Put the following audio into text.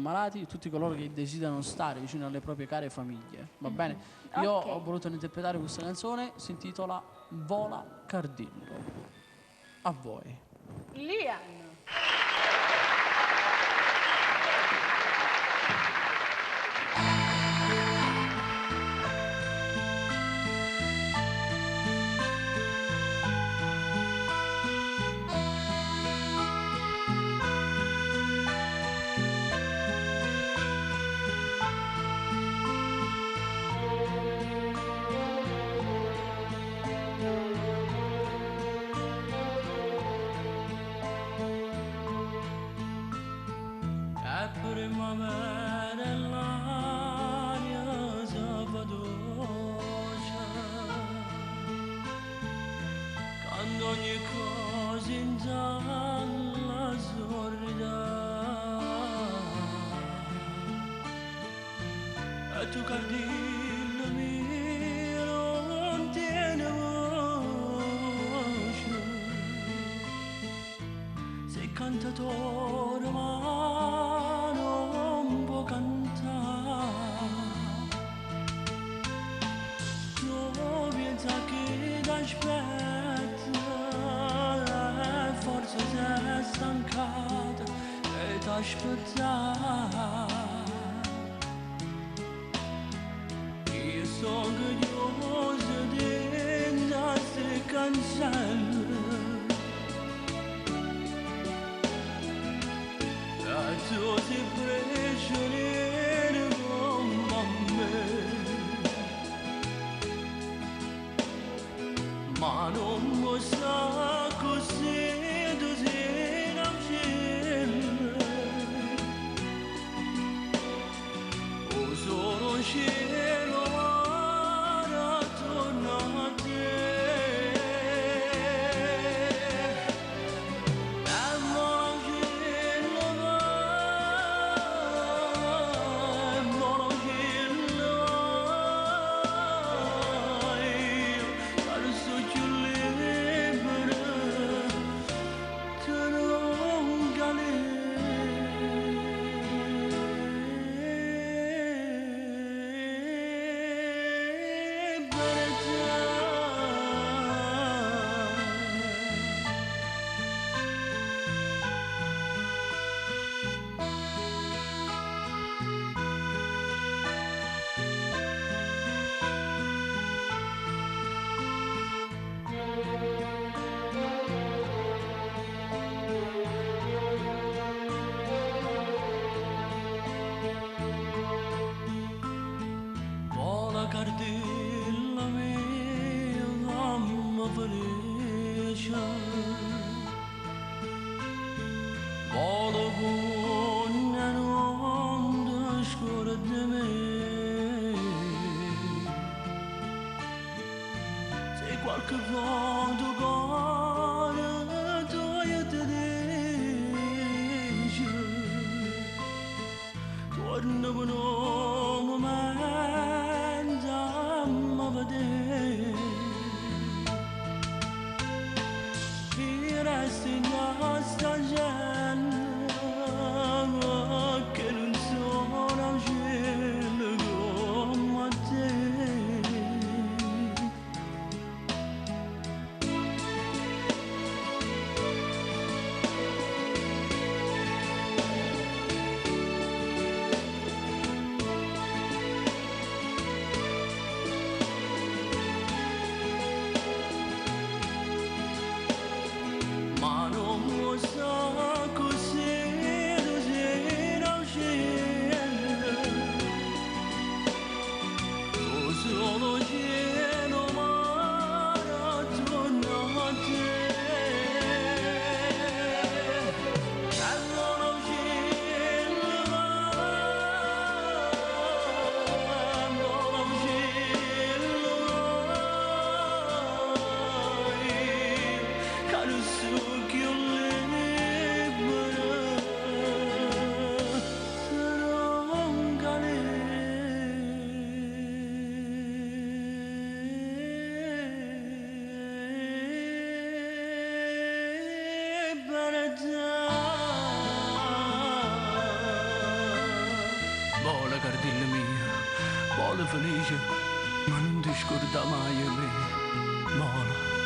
ammalati, di tutti coloro che desiderano stare vicino alle proprie care famiglie. Va bene? Io ho voluto interpretare questa canzone, si intitola Vola Cardillo. A voi. Liam. Primavera e l'aria s'avvadocia, quando ogni cosa in gialla sorrida, e tu cardillo mio non tiene voce, sei cantatore ma non può cantare, non pensa che t'aspetta, forse sei stancata e t'aspetta. Io sono curiosa dentro a ste canzelle, tu sei prigioniero come me, ma non mi sa così tu sei una scella, o solo un cielo attorno a te. Cardilla mia, mamma felice, vola con un'onda scura di me, se qualche volta cuore tu ti dice, torna con un momento a vedere, e resti in nostra gente che non sono cielo come te. vola cardilla mia, vola felice, ma non ti scorda mai a me, vola.